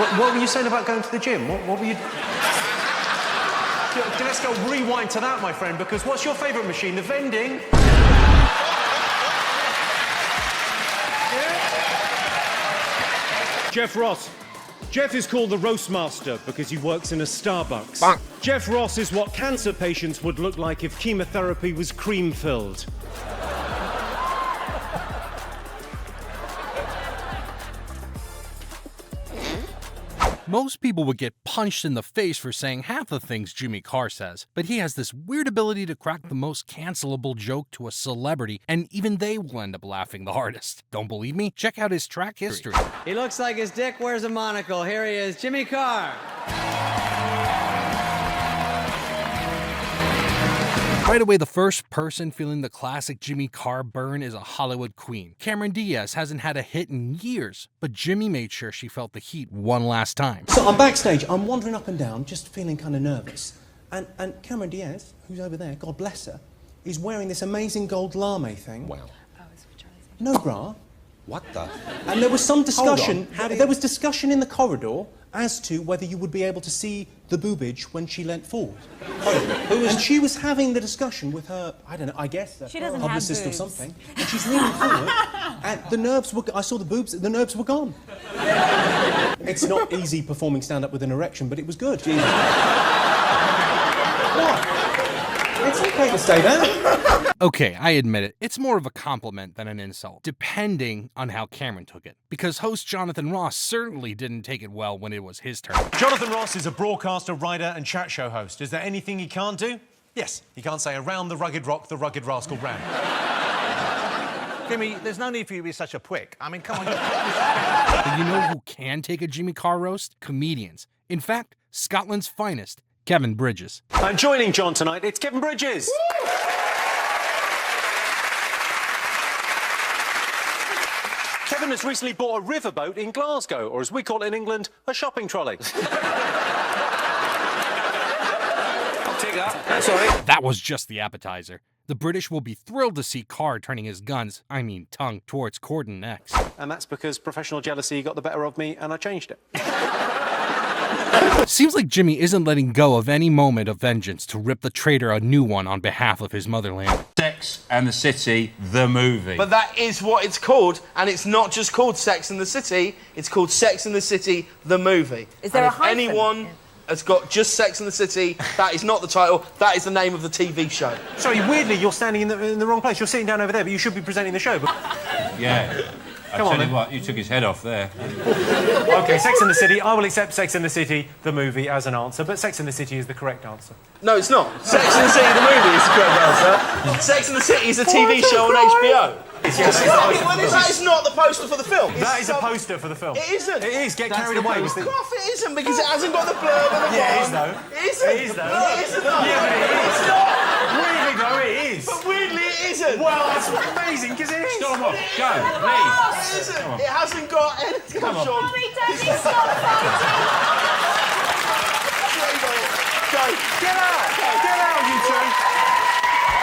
What were you saying about going to the gym? What were you... Let's go rewind to that, my friend, because what's your favourite machine? The vending? Yeah? Jeff Ross. Jeff is called the roast master because he works in a Starbucks. Bonk. Jeff Ross is what cancer patients would look like if chemotherapy was cream-filled. Most people would get punched in the face for saying half the things Jimmy Carr says, but he has this weird ability to crack the most cancelable joke to a celebrity, and even they will end up laughing the hardest. Don't believe me? Check out his track history. He looks like his dick wears a monocle. Here he is, Jimmy Carr. Right away, the first person feeling the classic Jimmy Carr burn is a Hollywood queen. Cameron Diaz hasn't had a hit in years, but Jimmy made sure she felt the heat one last time. So I'm backstage, I'm wandering up and down, just feeling kind of nervous. And Cameron Diaz, who's over there, God bless her, is wearing this amazing gold lame thing. Wow. No bra. What the? And there was some discussion, there was discussion in the corridor as to whether you would be able to see the boobage when she leant forward. And she was having the discussion with her, I don't know, I guess, she doesn't publicist have or boobs. something. And she's leaning forward, and the nerves were, I saw the boobs, the nerves were gone. It's not easy performing stand-up with an erection, but it was good. What? It's okay to say that. Okay, I admit it, it's more of a compliment than an insult, depending on how Cameron took it. Because host Jonathan Ross certainly didn't take it well when it was his turn. Jonathan Ross is a broadcaster, writer and chat show host. Is there anything he can't do? Yes, he can't say around the rugged rock, the rugged rascal ran. Jimmy, there's no need for you to be such a prick. I mean, come on. But you know who can take a Jimmy Carr roast? Comedians. In fact, Scotland's finest, Kevin Bridges. And joining John tonight, it's Kevin Bridges. Woo! Kevin has recently bought a riverboat in Glasgow, or as we call it in England, a shopping trolley. I'll take that. Sorry. That was just the appetizer. The British will be thrilled to see Carr turning his tongue towards Corden next. And that's because professional jealousy got the better of me and I changed it. Seems like Jimmy isn't letting go of any moment of vengeance to rip the traitor a new one on behalf of his motherland. Sex and the City, the movie. But that is what it's called, and it's not just called Sex and the City, it's called Sex and the City, the movie. Is there and a hyphen? If anyone has got just Sex and the City, that is not the title, that is the name of the TV show. Sorry, weirdly, you're standing in the wrong place. You're sitting down over there, but you should be presenting the show. But... Yeah. Come on, tell you then. what, you took his head off there. OK, Sex and the City. I will accept Sex and the City, the movie, as an answer, but Sex and the City is the correct answer. No, it's not. Sex and the City, the movie is the correct answer. Sex and the City is a TV show on HBO. That is not the poster for the film. That is a poster for the film. It isn't. It is. Get carried away with the... Cough, it isn't, because it hasn't got the blurb and the Yeah, it bottom. is, though. It isn't. It is, though. No, it isn't, though. Yeah, but it is. It's not. Weirdly, though, it is. But weirdly, it isn't. Well, that's amazing, because it is. Stop off. Go. It Leave. isn't. It hasn't got anything. Come on. Sean. Mommy, Daddy, stop fighting! Go. Get out! Get out, you two!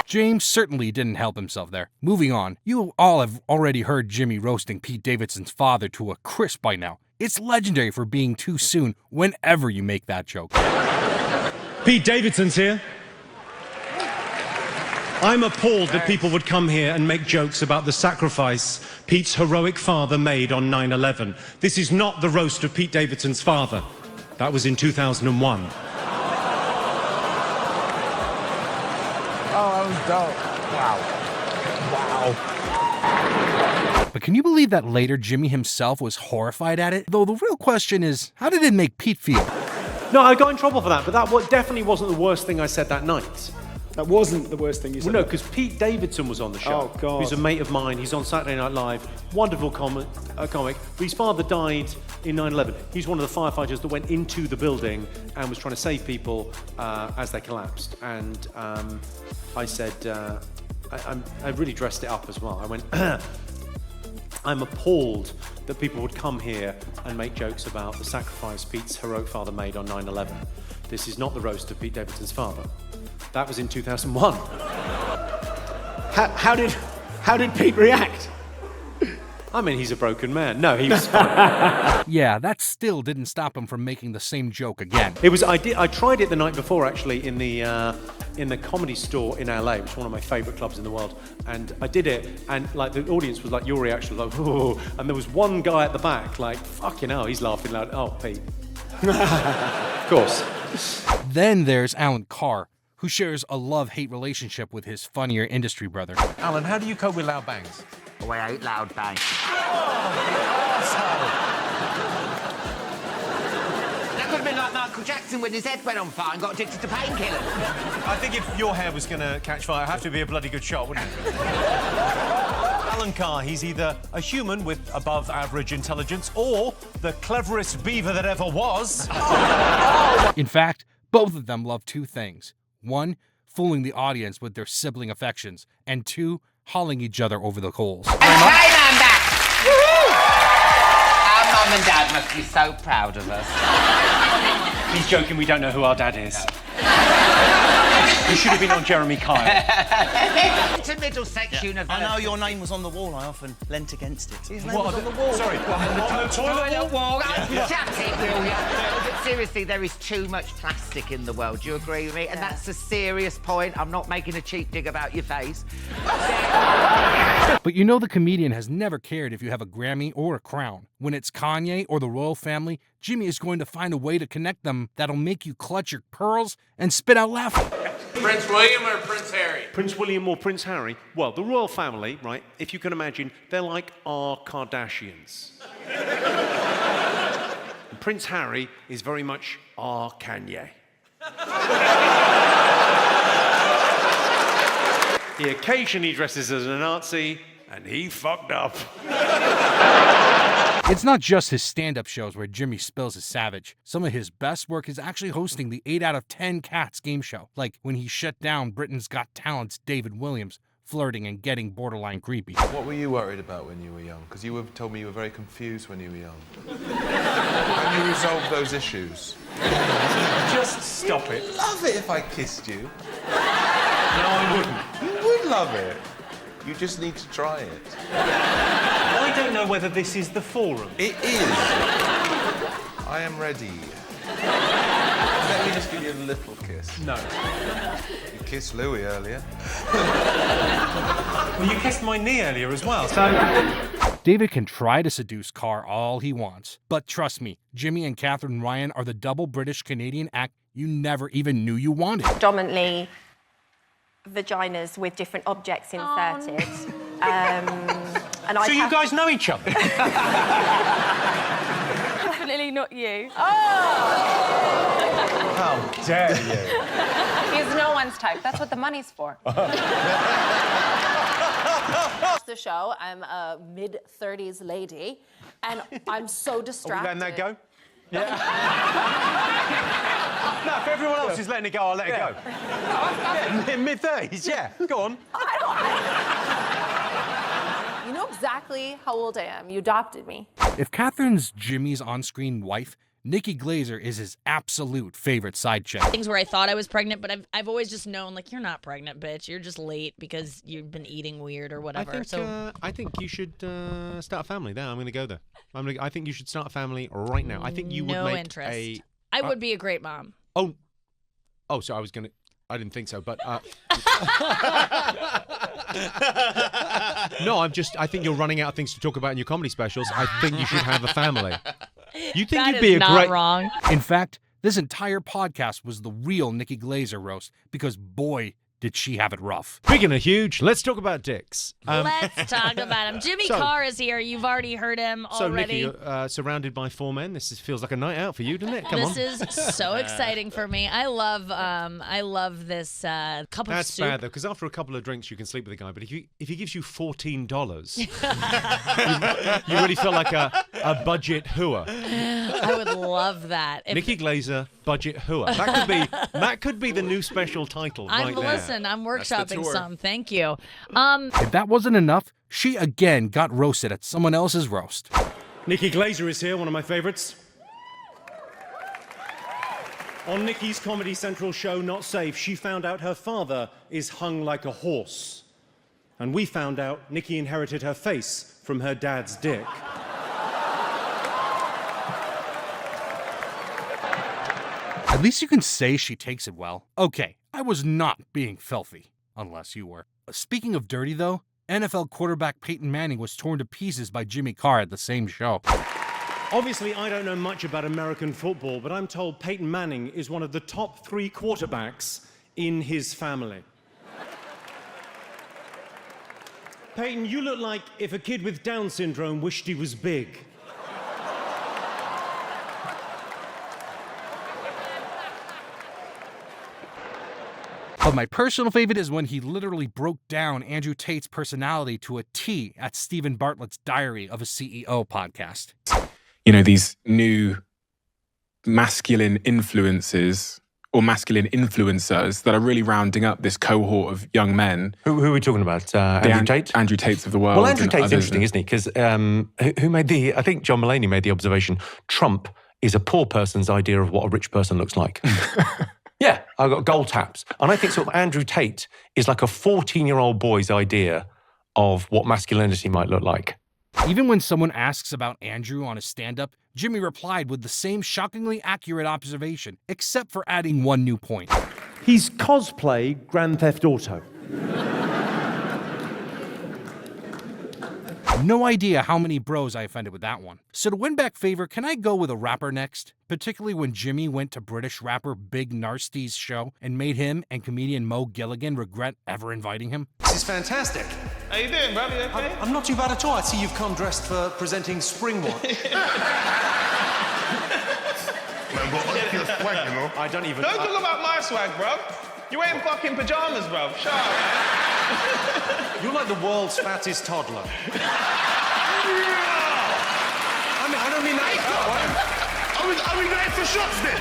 James certainly didn't help himself there. Moving on, you all have already heard Jimmy roasting Pete Davidson's father to a crisp by now. It's legendary for being too soon whenever you make that joke. Pete Davidson's here. I'm appalled that people would come here and make jokes about the sacrifice Pete's heroic father made on 9/11. This is not the roast of Pete Davidson's father. That was in 2001. Oh, that was dope. Wow. But can you believe that later Jimmy himself was horrified at it? Though the real question is, how did it make Pete feel? No, I got in trouble for that, but that definitely wasn't the worst thing I said that night. That wasn't the worst thing you said. Well, no, because Pete Davidson was on the show. Oh, God. He's a mate of mine. He's on Saturday Night Live. Wonderful comic. But his father died in 9/11. He's one of the firefighters that went into the building and was trying to save people as they collapsed. And I said, I really dressed it up as well. I went, I'm appalled that people would come here and make jokes about the sacrifice Pete's heroic father made on 9/11. This is not the roast of Pete Davidson's father. That was in 2001. How did Pete react? I mean, he's a broken man. No, he was fine. Yeah, that still didn't stop him from making the same joke again. I tried it the night before, actually, in the Comedy Store in LA, which is one of my favorite clubs in the world. And I did it, and like the audience was like, your reaction was like, oh, and there was one guy at the back, like, fucking hell, he's laughing loud. Oh, Pete. Of course. Then there's Alan Carr, who shares a love-hate relationship with his funnier industry brother. Alan, how do you cope with loud bangs? Oh, I hate loud bangs. That could have been like Michael Jackson when his head went on fire and got addicted to painkillers. I think if your hair was going to catch fire, it'd have to be a bloody good shot, wouldn't it? Alan Carr, he's either a human with above-average intelligence or the cleverest beaver that ever was. In fact, both of them love two things. One, fooling the audience with their sibling affections, and two, hauling each other over the coals. Okay, I'm back. Our mum and dad must be so proud of us. He's joking, we don't know who our dad is. You should have been on Jeremy Kyle. It's a Middlesex University. I know your name was on the wall. I often leant against it. His name What? was on the wall. Sorry, what? Toilet wall. Shut it, will you? But seriously, there is too much plastic in the world. Do you agree with me? And that's a serious point. I'm not making a cheap dig about your face. But you know the comedian has never cared if you have a Grammy or a crown. When it's Kanye or the royal family, Jimmy is going to find a way to connect them that'll make you clutch your pearls and spit out laughing. Prince William or Prince Harry? Prince William or Prince Harry? Well, the royal family, right, if you can imagine, they're like our Kardashians. And Prince Harry is very much our Kanye. He occasionally dresses as a Nazi, and he fucked up. It's not just his stand-up shows where Jimmy spills his savage. Some of his best work is actually hosting the 8 out of 10 Cats game show, like when he shut down Britain's Got Talent's David Williams, flirting and getting borderline creepy. What were you worried about when you were young? Because you told me you were very confused when you were young. How do you resolve those issues? Just stop it. You'd love it if I kissed you. No, I wouldn't. You would love it. You just need to try it. I don't know whether this is the forum. It is. I am ready. Let me just give you a little kiss. No. You kissed Louis earlier. Well, you kissed my knee earlier as well, so... David can try to seduce Carr all he wants, but trust me, Jimmy and Katherine Ryan are the double British-Canadian act you never even knew you wanted. Predominantly vaginas with different objects inserted. And so you guys know each other? Definitely not you. How dare you? He's no one's type. That's what the money's for. The show. I'm a mid-30s lady, and I'm so distracted. Are we letting that go? Yeah. No, if everyone else is letting it go, I'll let it go. Yeah, mid-30s, yeah. Go on. You know exactly how old I am. You adopted me. If Katherine's Jimmy's on-screen wife, Nikki Glaser is his absolute favorite side chick. Things where I thought I was pregnant, but I've always just known, like, you're not pregnant, bitch. You're just late because you've been eating weird or whatever. I think you should start a family there. I'm going to go there. I think you should start a family right now. I think you would make interest. I would be a great mom. Oh, so I was going to... I didn't think so, but... No, I think you're running out of things to talk about in your comedy specials. I think you should have a family. You think that you'd be is a not great... wrong. In fact, this entire podcast was the real Nikki Glaser roast, because boy, did she have it rough. Speaking of huge, let's talk about dicks. Let's talk about him. Jimmy Carr is here. You've already heard him already. So, Nikki, surrounded by 4 men. This feels like a night out for you, doesn't it? Come on. This is so exciting for me. I love this cup of That's soup. bad, though, because after a couple of drinks, you can sleep with a guy. But if he gives you $14, you really feel like a budget hooer. I would love that. Nikki Glaser, budget hooer. That could be the new special title right there. Listen, I'm workshopping some. Thank you. If that wasn't enough, she again got roasted at someone else's roast. Nikki Glaser is here, one of my favorites. On Nikki's Comedy Central show, Not Safe, she found out her father is hung like a horse. And we found out Nikki inherited her face from her dad's dick. At least you can say she takes it well. Okay, I was not being filthy. Unless you were. Speaking of dirty, though, NFL quarterback Peyton Manning was torn to pieces by Jimmy Carr at the same show. Obviously, I don't know much about American football, but I'm told Peyton Manning is one of the top 3 quarterbacks in his family. Peyton, you look like if a kid with Down syndrome wished he was big. But my personal favorite is when he literally broke down Andrew Tate's personality to a T at Stephen Bartlett's Diary of a CEO podcast. You know, these new masculine influences or masculine influencers that are really rounding up this cohort of young men. Who are we talking about? Andrew Tate? Andrew Tates of the world. Well, Andrew Tate's others. interesting, isn't he? Because who made I think John Mulaney made the observation, Trump is a poor person's idea of what a rich person looks like. Yeah, I've got gold taps. And I think sort of Andrew Tate is like a 14-year-old boy's idea of what masculinity might look like. Even when someone asks about Andrew on his stand-up, Jimmy replied with the same shockingly accurate observation, except for adding one new point. He's cosplay Grand Theft Auto. No idea how many bros I offended with that one. So to win back favor, can I go with a rapper next? Particularly when Jimmy went to British rapper Big Narstie's show and made him and comedian Mo Gilligan regret ever inviting him. This is fantastic. How you doing, brother? You okay? I'm not too bad at all. I see you've come dressed for presenting Spring Watch. I don't even... Don't talk about my swag, bro. You ain't fucking pajamas, bro. Shut up, man. You're like the world's fattest toddler. I don't mean that way. Are we going for shots then?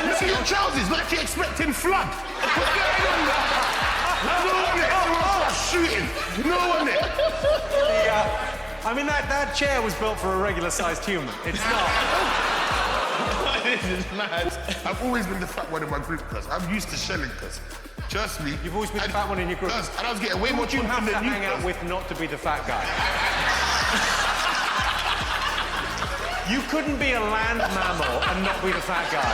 Look at your trousers, like you're expecting flood. What's going on there? No one there. Everyone's shooting. No one there. I mean, that chair was built for a regular-sized human. It's not. This is mad. I've always been the fat one in my group, cuz. I'm used to shelling, cuz. Trust me. You've always been the fat one in your group. Cuz, and I was getting way more you have confident to than you, hang out cuz. with not to be the fat guy. You couldn't be a land mammal and not be the fat guy.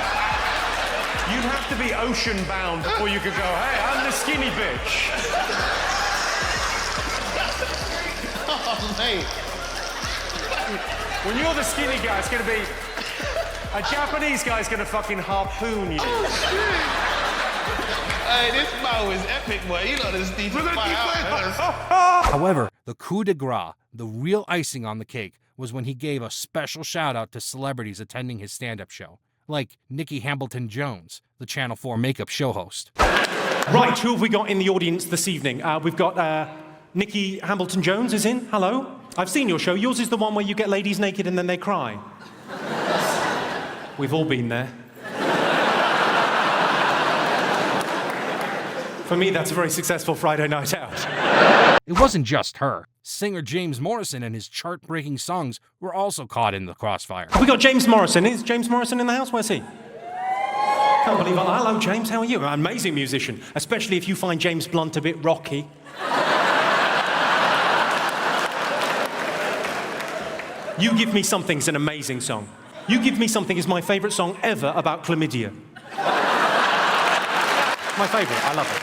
You'd have to be ocean-bound before you could go, hey, I'm the skinny bitch. Oh, mate. When you're the skinny guy, it's going to be... A Japanese guy's going to fucking harpoon you. Oh, shit. Hey, this Mo is epic, boy. You know this DJ fight out. However, the coup de grace, the real icing on the cake, was when he gave a special shout-out to celebrities attending his stand-up show, like Nikki Hamilton-Jones, the Channel 4 makeup show host. Right, who have we got in the audience this evening? We've got Nikki Hamilton-Jones is in. Hello. I've seen your show. Yours is the one where you get ladies naked and then they cry. We've all been there. For me, that's a very successful Friday night out. It wasn't just her. Singer James Morrison and his chart-breaking songs were also caught in the crossfire. Have we got James Morrison? Is James Morrison in the house? Where's he? Can't believe it. Hello, James. How are you? An amazing musician, especially if you find James Blunt a bit rocky. You Give Me Something's an amazing song. You Give Me Something is my favourite song ever about chlamydia. My favourite. I love it.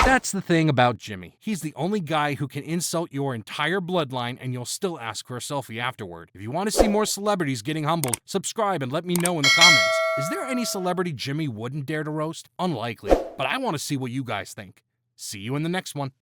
That's the thing about Jimmy. He's the only guy who can insult your entire bloodline and you'll still ask for a selfie afterward. If you want to see more celebrities getting humbled, subscribe and let me know in the comments. Is there any celebrity Jimmy wouldn't dare to roast? Unlikely. But I want to see what you guys think. See you in the next one.